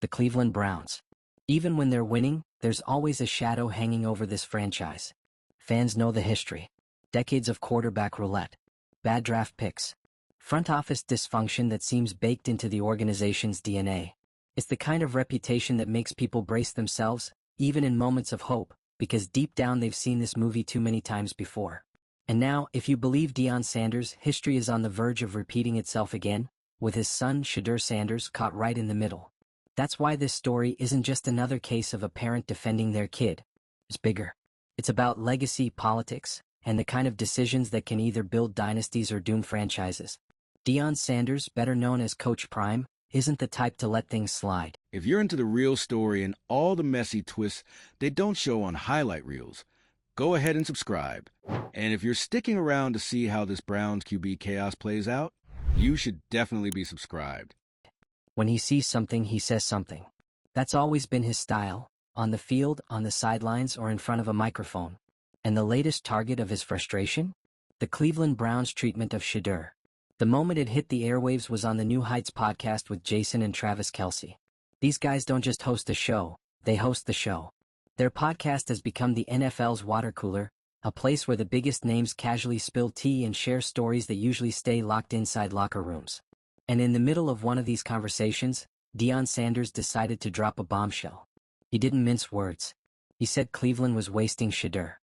the Cleveland Browns. Even when they're winning, there's always a shadow hanging over this franchise. Fans know the history. Decades of quarterback roulette, bad draft picks, front office dysfunction that seems baked into the organization's DNA. It's the kind of reputation that makes people brace themselves, even in moments of hope, because deep down they've seen this movie too many times before. And now, if you believe Deion Sanders, history is on the verge of repeating itself again, with his son Shedeur Sanders caught right in the middle. That's why this story isn't just another case of a parent defending their kid. It's bigger. It's about legacy, politics, and the kind of decisions that can either build dynasties or doom franchises. Deion Sanders, better known as Coach Prime, isn't the type to let things slide. If you're into the real story and all the messy twists they don't show on highlight reels, go ahead and subscribe. And if you're sticking around to see how this Browns QB chaos plays out, you should definitely be subscribed. When he sees something, he says something. That's always been his style, on the field, on the sidelines, or in front of a microphone. And the latest target of his frustration? The Cleveland Browns' treatment of Shedeur. The moment it hit the airwaves was on the New Heights podcast with Jason and Travis Kelce. These guys don't just host a show, they host the show. Their podcast has become the NFL's water cooler, a place where the biggest names casually spill tea and share stories that usually stay locked inside locker rooms. And in the middle of one of these conversations, Deion Sanders decided to drop a bombshell. He didn't mince words. He said Cleveland was wasting Shedeur.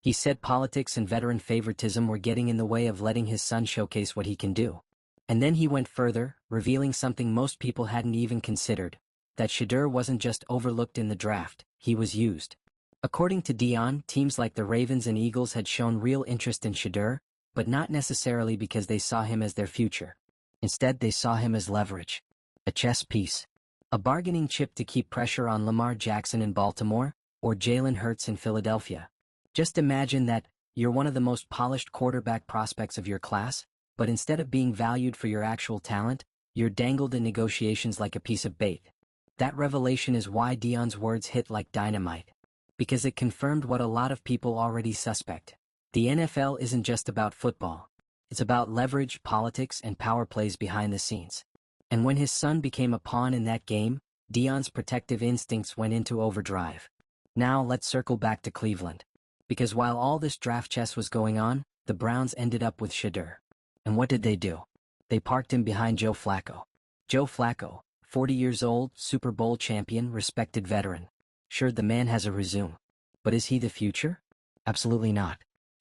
He said politics and veteran favoritism were getting in the way of letting his son showcase what he can do. And then he went further, revealing something most people hadn't even considered, that Shedeur wasn't just overlooked in the draft, he was used. According to Deion, teams like the Ravens and Eagles had shown real interest in Shedeur, but not necessarily because they saw him as their future. Instead, they saw him as leverage, a chess piece, a bargaining chip to keep pressure on Lamar Jackson in Baltimore, or Jalen Hurts in Philadelphia. Just imagine that you're one of the most polished quarterback prospects of your class, but instead of being valued for your actual talent, you're dangled in negotiations like a piece of bait. That revelation is why Deion's words hit like dynamite. Because it confirmed what a lot of people already suspect. The NFL isn't just about football. It's about leverage, politics, and power plays behind the scenes. And when his son became a pawn in that game, Deion's protective instincts went into overdrive. Now let's circle back to Cleveland. Because while all this draft chess was going on, the Browns ended up with Shedeur. And what did they do? They parked him behind Joe Flacco. Joe Flacco, 40 years old, Super Bowl champion, respected veteran. Sure, the man has a resume. But is he the future? Absolutely not.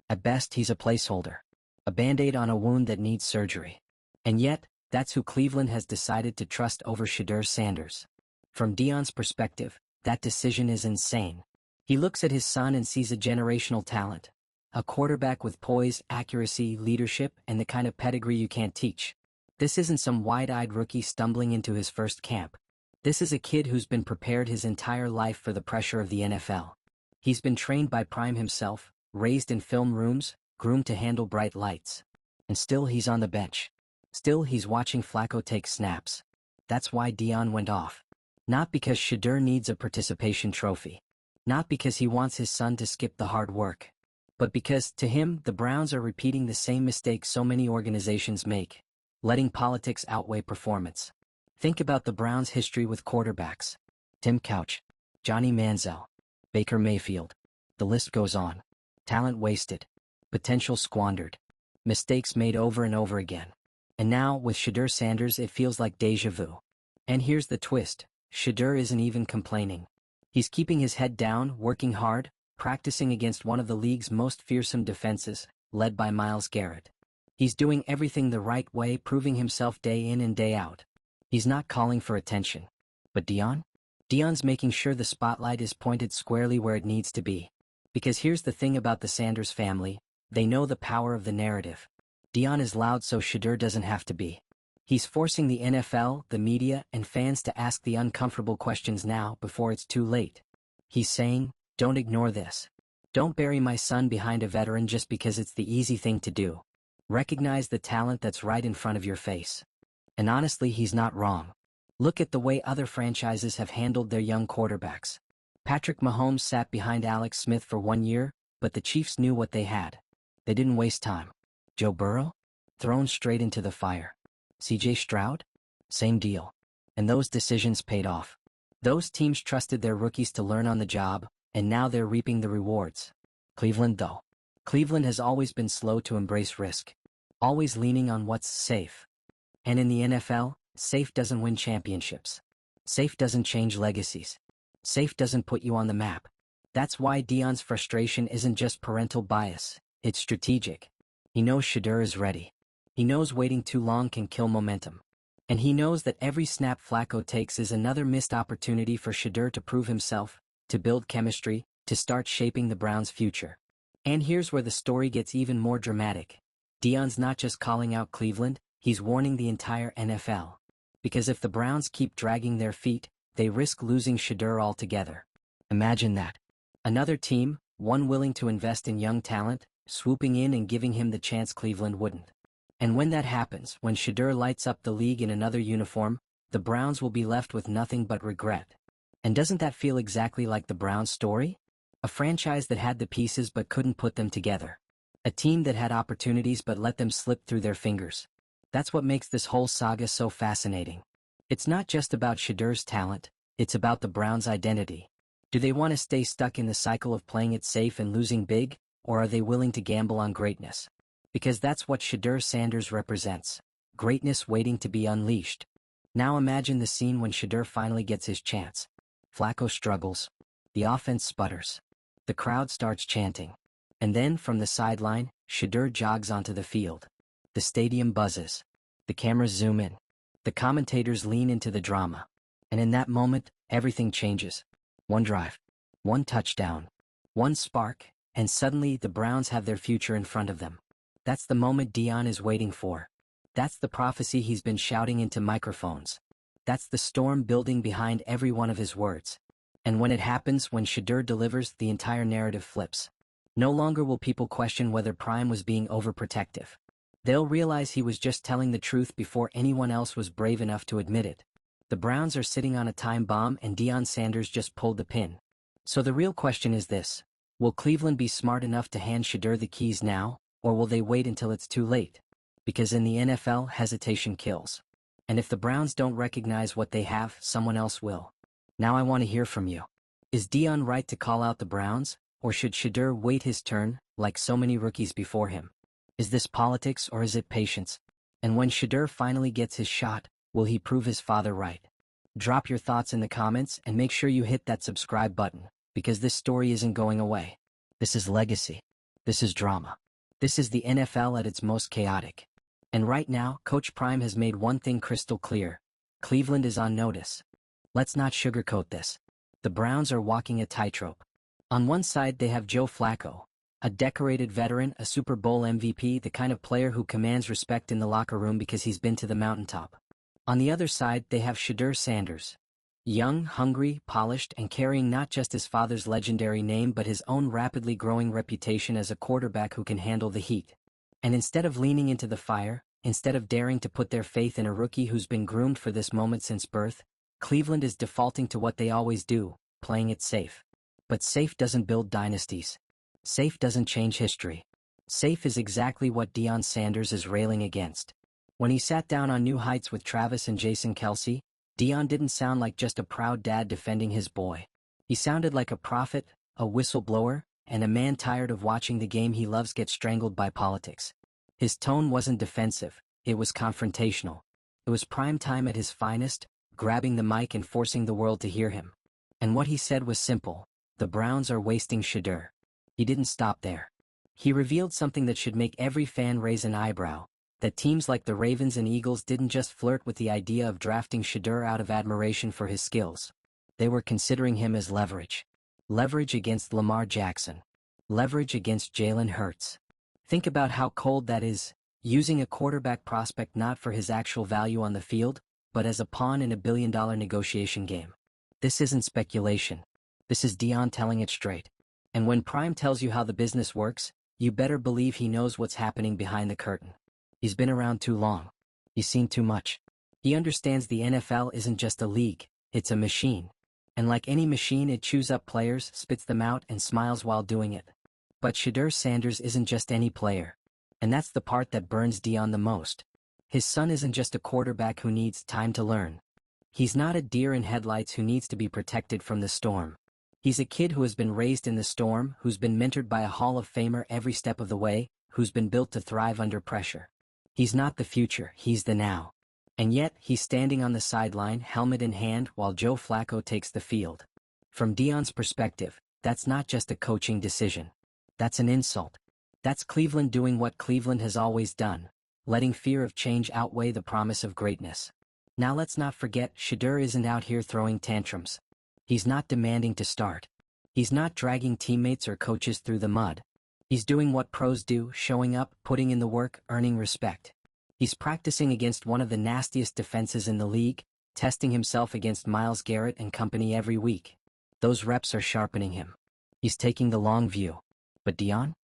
At best, he's a placeholder. A band-aid on a wound that needs surgery. And yet, that's who Cleveland has decided to trust over Shedeur Sanders. From Deion's perspective, that decision is insane. He looks at his son and sees a generational talent. A quarterback with poise, accuracy, leadership, and the kind of pedigree you can't teach. This isn't some wide-eyed rookie stumbling into his first camp. This is a kid who's been prepared his entire life for the pressure of the NFL. He's been trained by Prime himself, raised in film rooms, groomed to handle bright lights. And still he's on the bench. Still he's watching Flacco take snaps. That's why Deion went off. Not because Shedeur needs a participation trophy. Not because he wants his son to skip the hard work. But because, to him, the Browns are repeating the same mistake so many organizations make. Letting politics outweigh performance. Think about the Browns' history with quarterbacks. Tim Couch, Johnny Manziel, Baker Mayfield. The list goes on. Talent wasted. Potential squandered. Mistakes made over and over again. And now, with Shedeur Sanders, it feels like déjà vu. And here's the twist. Shedeur isn't even complaining. He's keeping his head down, working hard, practicing against one of the league's most fearsome defenses, led by Myles Garrett. He's doing everything the right way, proving himself day in and day out. He's not calling for attention. But Deion? Deion's making sure the spotlight is pointed squarely where it needs to be. Because here's the thing about the Sanders family, they know the power of the narrative. Deion is loud so Shedeur doesn't have to be. He's forcing the NFL, the media, and fans to ask the uncomfortable questions now before it's too late. He's saying, don't ignore this. Don't bury my son behind a veteran just because it's the easy thing to do. Recognize the talent that's right in front of your face. And honestly, he's not wrong. Look at the way other franchises have handled their young quarterbacks. Patrick Mahomes sat behind Alex Smith for 1 year, but the Chiefs knew what they had. They didn't waste time. Joe Burrow? Thrown straight into the fire. CJ Stroud? Same deal. And those decisions paid off. Those teams trusted their rookies to learn on the job, and now they're reaping the rewards. Cleveland, though. Cleveland has always been slow to embrace risk, always leaning on what's safe. And in the NFL, safe doesn't win championships. Safe doesn't change legacies. Safe doesn't put you on the map. That's why Deion's frustration isn't just parental bias, it's strategic. He knows Shedeur is ready. He knows waiting too long can kill momentum. And he knows that every snap Flacco takes is another missed opportunity for Shedeur to prove himself, to build chemistry, to start shaping the Browns' future. And here's where the story gets even more dramatic. Deion's not just calling out Cleveland, he's warning the entire NFL. Because if the Browns keep dragging their feet, they risk losing Shedeur altogether. Imagine that. Another team, one willing to invest in young talent, swooping in and giving him the chance Cleveland wouldn't. And when that happens, when Shedeur lights up the league in another uniform, the Browns will be left with nothing but regret. And doesn't that feel exactly like the Browns story? A franchise that had the pieces but couldn't put them together. A team that had opportunities but let them slip through their fingers. That's what makes this whole saga so fascinating. It's not just about Shedeur's talent, it's about the Browns' identity. Do they want to stay stuck in the cycle of playing it safe and losing big, or are they willing to gamble on greatness? Because that's what Shedeur Sanders represents. Greatness waiting to be unleashed. Now imagine the scene when Shedeur finally gets his chance. Flacco struggles. The offense sputters. The crowd starts chanting. And then, from the sideline, Shedeur jogs onto the field. The stadium buzzes. The cameras zoom in. The commentators lean into the drama. And in that moment, everything changes. One drive. One touchdown. One spark, and suddenly the Browns have their future in front of them. That's the moment Deion is waiting for. That's the prophecy he's been shouting into microphones. That's the storm building behind every one of his words. And when it happens, when Shedeur delivers, the entire narrative flips. No longer will people question whether Prime was being overprotective. They'll realize he was just telling the truth before anyone else was brave enough to admit it. The Browns are sitting on a time bomb and Deion Sanders just pulled the pin. So the real question is this: will Cleveland be smart enough to hand Shedeur the keys now, or will they wait until it's too late? Because in the NFL, hesitation kills. And if the Browns don't recognize what they have, someone else will. Now I want to hear from you. Is Deion right to call out the Browns, or should Shedeur wait his turn, like so many rookies before him? Is this politics or is it patience? And when Shedeur finally gets his shot, will he prove his father right? Drop your thoughts in the comments and make sure you hit that subscribe button, because this story isn't going away. This is legacy. This is drama. This is the NFL at its most chaotic. And right now, Coach Prime has made one thing crystal clear. Cleveland is on notice. Let's not sugarcoat this. The Browns are walking a tightrope. On one side they have Joe Flacco, a decorated veteran, a Super Bowl MVP, the kind of player who commands respect in the locker room because he's been to the mountaintop. On the other side they have Shedeur Sanders. Young, hungry, polished, and carrying not just his father's legendary name but his own rapidly growing reputation as a quarterback who can handle the heat. And instead of leaning into the fire, instead of daring to put their faith in a rookie who's been groomed for this moment since birth, Cleveland is defaulting to what they always do, playing it safe. But safe doesn't build dynasties. Safe doesn't change history. Safe is exactly what Deion Sanders is railing against. When he sat down on New Heights with Travis and Jason Kelce, Deion didn't sound like just a proud dad defending his boy. He sounded like a prophet, a whistleblower, and a man tired of watching the game he loves get strangled by politics. His tone wasn't defensive, it was confrontational. It was prime time at his finest, grabbing the mic and forcing the world to hear him. And what he said was simple: the Browns are wasting Shedeur. He didn't stop there. He revealed something that should make every fan raise an eyebrow: that teams like the Ravens and Eagles didn't just flirt with the idea of drafting Shedeur out of admiration for his skills. They were considering him as leverage. Leverage against Lamar Jackson. Leverage against Jalen Hurts. Think about how cold that is, using a quarterback prospect not for his actual value on the field, but as a pawn in a billion-dollar negotiation game. This isn't speculation. This is Deion telling it straight. And when Prime tells you how the business works, you better believe he knows what's happening behind the curtain. He's been around too long. He's seen too much. He understands the NFL isn't just a league, it's a machine. And like any machine, it chews up players, spits them out, and smiles while doing it. But Shedeur Sanders isn't just any player. And that's the part that burns Deion the most. His son isn't just a quarterback who needs time to learn. He's not a deer in headlights who needs to be protected from the storm. He's a kid who has been raised in the storm, who's been mentored by a Hall of Famer every step of the way, who's been built to thrive under pressure. He's not the future, he's the now. And yet, he's standing on the sideline, helmet in hand, while Joe Flacco takes the field. From Deion's perspective, that's not just a coaching decision. That's an insult. That's Cleveland doing what Cleveland has always done, letting fear of change outweigh the promise of greatness. Now let's not forget, Shedeur isn't out here throwing tantrums. He's not demanding to start. He's not dragging teammates or coaches through the mud. He's doing what pros do, showing up, putting in the work, earning respect. He's practicing against one of the nastiest defenses in the league, testing himself against Myles Garrett and company every week. Those reps are sharpening him. He's taking the long view. But Deion?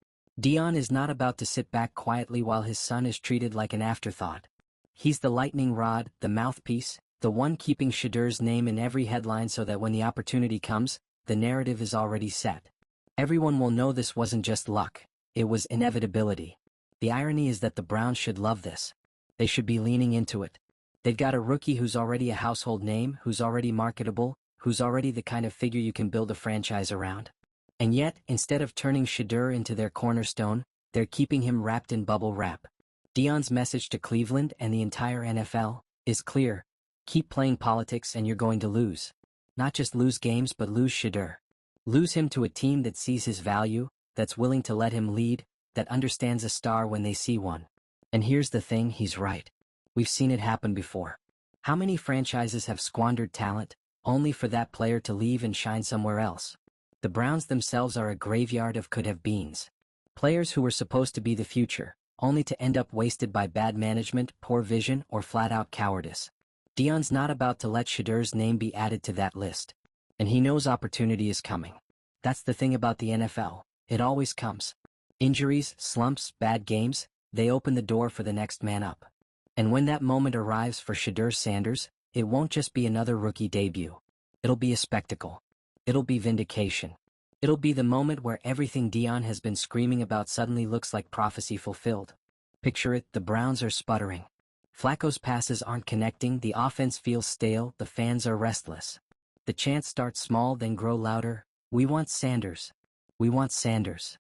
Deion is not about to sit back quietly while his son is treated like an afterthought. He's the lightning rod, the mouthpiece, the one keeping Shedeur's name in every headline so that when the opportunity comes, the narrative is already set. Everyone will know this wasn't just luck, it was inevitability. The irony is that the Browns should love this. They should be leaning into it. They've got a rookie who's already a household name, who's already marketable, who's already the kind of figure you can build a franchise around. And yet, instead of turning Shedeur into their cornerstone, they're keeping him wrapped in bubble wrap. Deion's message to Cleveland and the entire NFL is clear. Keep playing politics and you're going to lose. Not just lose games but lose Shedeur. Lose him to a team that sees his value, that's willing to let him lead, that understands a star when they see one. And here's the thing, he's right. We've seen it happen before. How many franchises have squandered talent, only for that player to leave and shine somewhere else? The Browns themselves are a graveyard of could-have-beens. Players who were supposed to be the future, only to end up wasted by bad management, poor vision, or flat-out cowardice. Deion's not about to let Shedeur's name be added to that list. And he knows opportunity is coming. That's the thing about the NFL. It always comes. Injuries, slumps, bad games, they open the door for the next man up. And when that moment arrives for Shedeur Sanders, it won't just be another rookie debut. It'll be a spectacle. It'll be vindication. It'll be the moment where everything Deion has been screaming about suddenly looks like prophecy fulfilled. Picture it, the Browns are sputtering. Flacco's passes aren't connecting, the offense feels stale, the fans are restless. The chants start small then grow louder. We want Sanders. We want Sanders.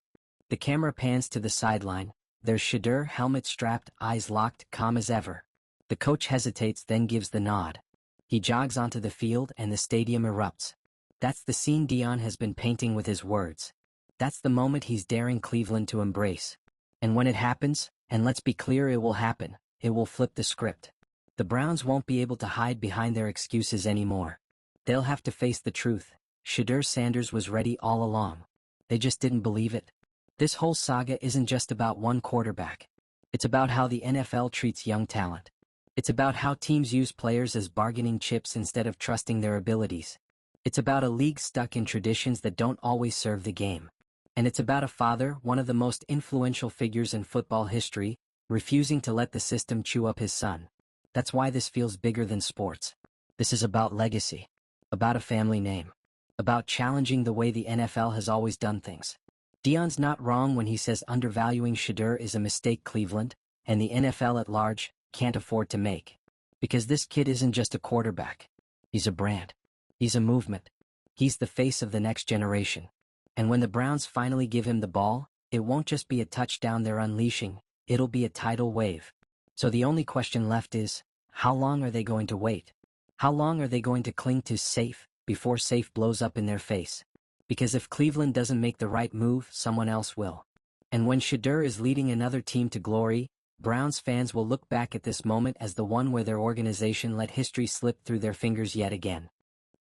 The camera pans to the sideline. There's Shedeur, helmet strapped, eyes locked, calm as ever. The coach hesitates then gives the nod. He jogs onto the field and the stadium erupts. That's the scene Deion has been painting with his words. That's the moment he's daring Cleveland to embrace. And when it happens, and let's be clear, it will happen, it will flip the script. The Browns won't be able to hide behind their excuses anymore. They'll have to face the truth. Shedeur Sanders was ready all along. They just didn't believe it. This whole saga isn't just about one quarterback. It's about how the NFL treats young talent. It's about how teams use players as bargaining chips instead of trusting their abilities. It's about a league stuck in traditions that don't always serve the game. And it's about a father, one of the most influential figures in football history, refusing to let the system chew up his son. That's why this feels bigger than sports. This is about legacy. About a family name. About challenging the way the NFL has always done things. Deion's not wrong when he says undervaluing Shedeur is a mistake Cleveland, and the NFL at large, can't afford to make. Because this kid isn't just a quarterback. He's a brand. He's a movement. He's the face of the next generation. And when the Browns finally give him the ball, it won't just be a touchdown they're unleashing, it'll be a tidal wave. So the only question left is, how long are they going to wait? How long are they going to cling to safe, before safe blows up in their face? Because if Cleveland doesn't make the right move, someone else will. And when Shedeur is leading another team to glory, Browns fans will look back at this moment as the one where their organization let history slip through their fingers yet again.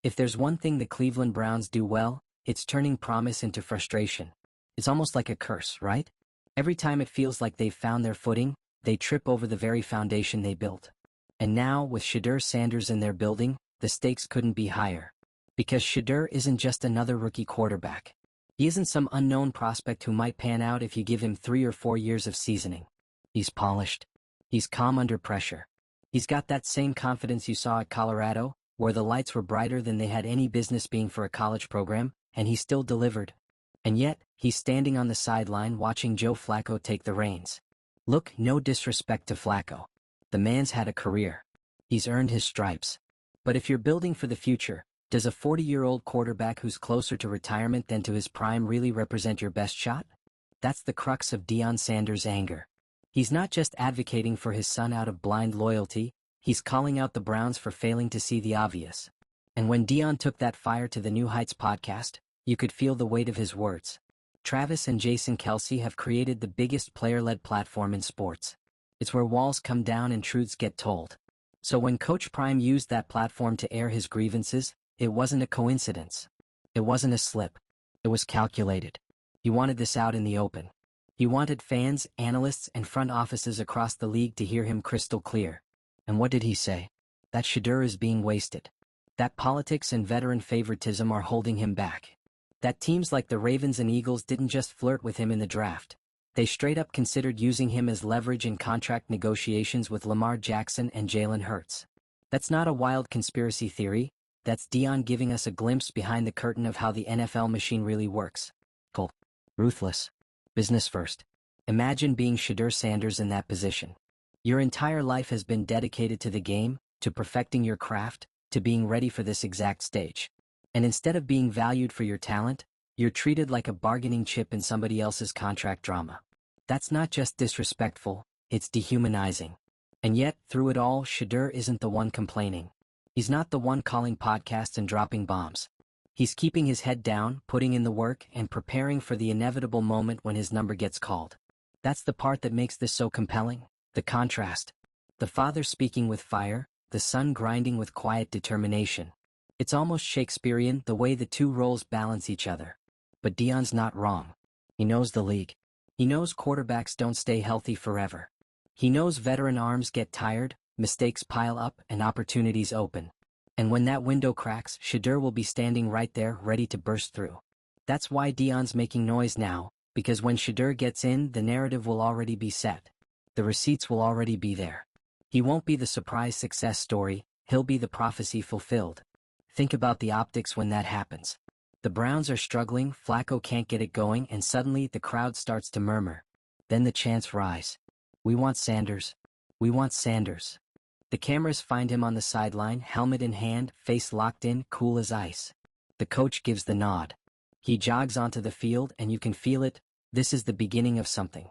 If there's one thing the Cleveland Browns do well, it's turning promise into frustration. It's almost like a curse, right? Every time it feels like they've found their footing, they trip over the very foundation they built. And now, with Shedeur Sanders in their building, the stakes couldn't be higher. Because Shedeur isn't just another rookie quarterback. He isn't some unknown prospect who might pan out if you give him 3 or 4 years of seasoning. He's polished. He's calm under pressure. He's got that same confidence you saw at Colorado, where the lights were brighter than they had any business being for a college program, and he still delivered. And yet, he's standing on the sideline watching Joe Flacco take the reins. Look, no disrespect to Flacco. The man's had a career. He's earned his stripes. But if you're building for the future, does a 40-year-old quarterback who's closer to retirement than to his prime really represent your best shot? That's the crux of Deion Sanders' anger. He's not just advocating for his son out of blind loyalty, he's calling out the Browns for failing to see the obvious. And when Deion took that fire to the New Heights podcast, you could feel the weight of his words. Travis and Jason Kelce have created the biggest player-led platform in sports. It's where walls come down and truths get told. So when Coach Prime used that platform to air his grievances, it wasn't a coincidence. It wasn't a slip. It was calculated. He wanted this out in the open. He wanted fans, analysts, and front offices across the league to hear him crystal clear. And what did he say? That Shedeur is being wasted. That politics and veteran favoritism are holding him back. That teams like the Ravens and Eagles didn't just flirt with him in the draft. They straight up considered using him as leverage in contract negotiations with Lamar Jackson and Jalen Hurts. That's not a wild conspiracy theory, that's Deion giving us a glimpse behind the curtain of how the NFL machine really works. Cold, ruthless, business first. Imagine being Shedeur Sanders in that position. Your entire life has been dedicated to the game, to perfecting your craft, to being ready for this exact stage. And instead of being valued for your talent, you're treated like a bargaining chip in somebody else's contract drama. That's not just disrespectful, it's dehumanizing. And yet, through it all, Shedeur isn't the one complaining. He's not the one calling podcasts and dropping bombs. He's keeping his head down, putting in the work, and preparing for the inevitable moment when his number gets called. That's the part that makes this so compelling, the contrast. The father speaking with fire, the son grinding with quiet determination. It's almost Shakespearean the way the two roles balance each other. But Deion's not wrong. He knows the league. He knows quarterbacks don't stay healthy forever. He knows veteran arms get tired, mistakes pile up, and opportunities open. And when that window cracks, Shedeur will be standing right there, ready to burst through. That's why Deion's making noise now, because when Shedeur gets in, the narrative will already be set. The receipts will already be there. He won't be the surprise success story, he'll be the prophecy fulfilled. Think about the optics when that happens. The Browns are struggling, Flacco can't get it going, and suddenly the crowd starts to murmur. Then the chants rise. We want Sanders. We want Sanders. The cameras find him on the sideline, helmet in hand, face locked in, cool as ice. The coach gives the nod. He jogs onto the field and you can feel it, this is the beginning of something.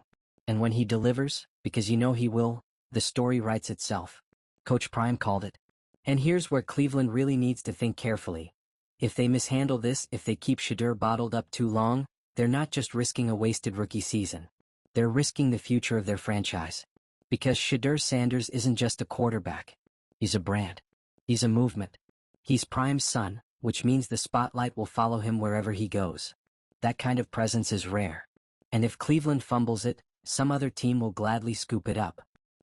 And when he delivers, because you know he will, the story writes itself. Coach Prime called it. And here's where Cleveland really needs to think carefully. If they mishandle this, if they keep Shedeur bottled up too long, they're not just risking a wasted rookie season. They're risking the future of their franchise. Because Shedeur Sanders isn't just a quarterback. He's a brand. He's a movement. He's Prime's son, which means the spotlight will follow him wherever he goes. That kind of presence is rare. And if Cleveland fumbles it, some other team will gladly scoop it up.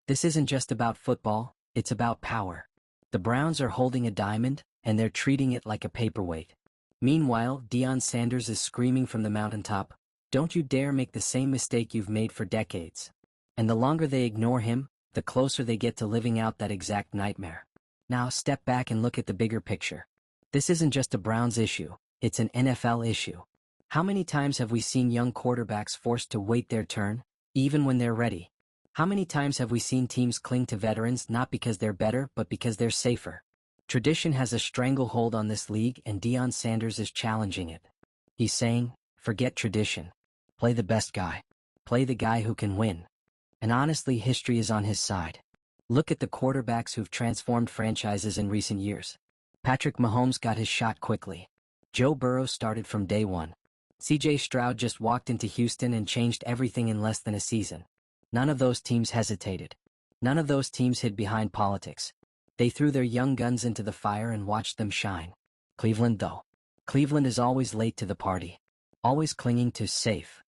This isn't just about football, it's about power. The Browns are holding a diamond, and they're treating it like a paperweight. Meanwhile, Deion Sanders is screaming from the mountaintop, "Don't you dare make the same mistake you've made for decades." And the longer they ignore him, the closer they get to living out that exact nightmare. Now step back and look at the bigger picture. This isn't just a Browns issue, it's an NFL issue. How many times have we seen young quarterbacks forced to wait their turn, even when they're ready? How many times have we seen teams cling to veterans not because they're better but because they're safer? Tradition has a stranglehold on this league and Deion Sanders is challenging it. He's saying, forget tradition. Play the best guy. Play the guy who can win. And honestly, history is on his side. Look at the quarterbacks who've transformed franchises in recent years. Patrick Mahomes got his shot quickly. Joe Burrow started from day one. C.J. Stroud just walked into Houston and changed everything in less than a season. None of those teams hesitated. None of those teams hid behind politics. They threw their young guns into the fire and watched them shine. Cleveland, though. Cleveland is always late to the party. Always clinging to safe.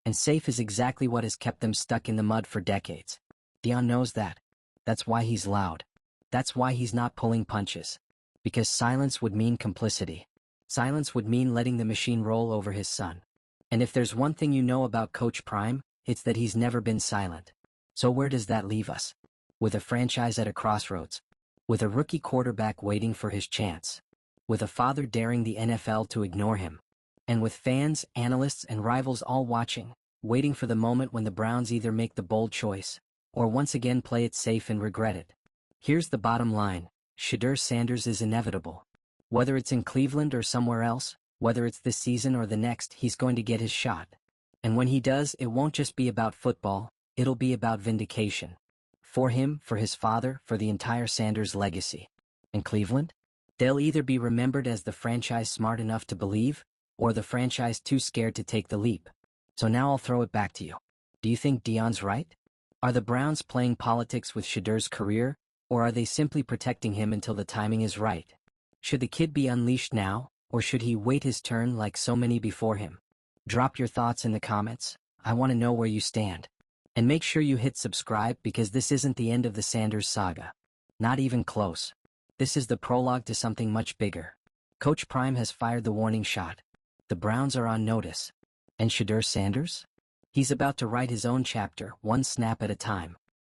And safe is exactly what has kept them stuck in the mud for decades. Deion knows that. That's why he's loud. That's why he's not pulling punches. Because silence would mean complicity. Silence would mean letting the machine roll over his son. And if there's one thing you know about Coach Prime, it's that he's never been silent. So where does that leave us? With a franchise at a crossroads. With a rookie quarterback waiting for his chance. With a father daring the NFL to ignore him. And with fans, analysts, and rivals all watching, waiting for the moment when the Browns either make the bold choice, or once again play it safe and regret it. Here's the bottom line. Shedeur Sanders is inevitable. Whether it's in Cleveland or somewhere else, whether it's this season or the next, he's going to get his shot. And when he does, it won't just be about football, it'll be about vindication. For him, for his father, for the entire Sanders legacy. In Cleveland, they'll either be remembered as the franchise smart enough to believe, or the franchise too scared to take the leap. So now I'll throw it back to you. Do you think Deion's right? Are the Browns playing politics with Shedeur's career, or are they simply protecting him until the timing is right? Should the kid be unleashed now, or should he wait his turn like so many before him? Drop your thoughts in the comments. I want to know where you stand. And make sure you hit subscribe because this isn't the end of the Sanders saga. Not even close. This is the prologue to something much bigger. Coach Prime has fired the warning shot. The Browns are on notice. And Shedeur Sanders? He's about to write his own chapter, one snap at a time.